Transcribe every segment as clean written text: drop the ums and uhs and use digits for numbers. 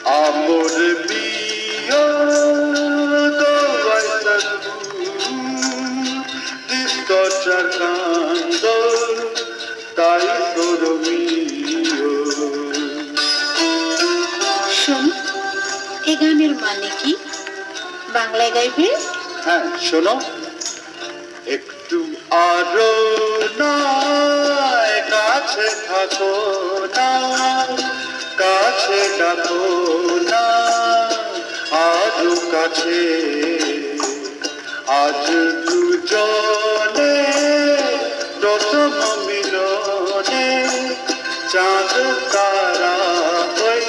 Amor mio, dove sei tu? Ti sto cercando, dai solo mio. শোন, এই গানের মানে কি? বাংলায় গাইবে? হ্যাঁ শোনো, একটু আরো নয়, কাছে থাকো না, কাছে ডাকো না, আরো কাছে। আজ দুজনে প্রথম মিলনে, চাঁদ তারা ওই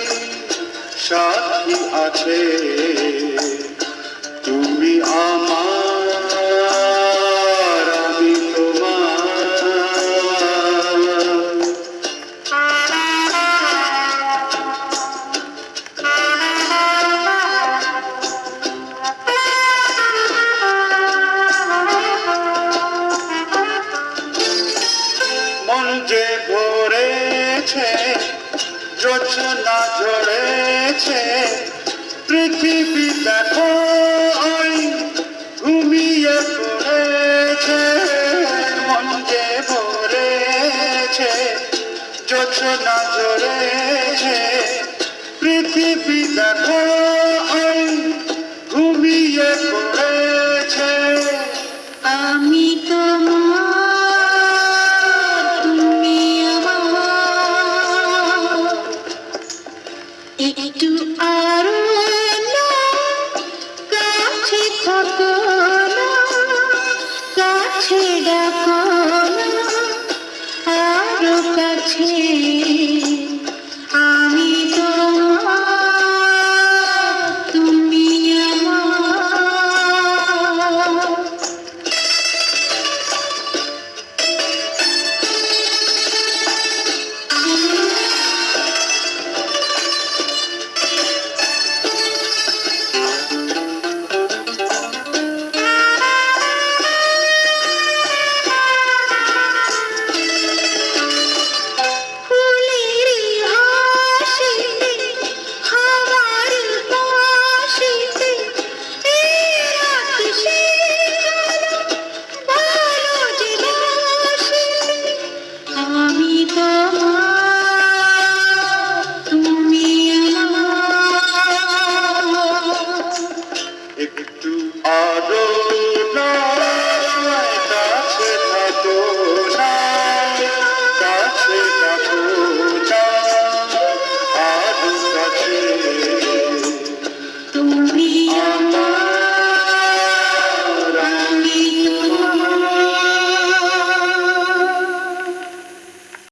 সাথী আছে। তুমি আমার, আমি তোমার। মন যে ভরেছে, জোছনা ঝরেছে, পৃথিবী দেখো ওই ঘুমিয়ে পড়েছে। মন যে ভরেছে, জোছনা ঝরেছে, পৃথিবী দেখো ওই ঘুমিয়ে পড়েছে। আমি তোমার, তুমি আমার, একটু আরো না, কাছে থাকো না, কাছে ডাকো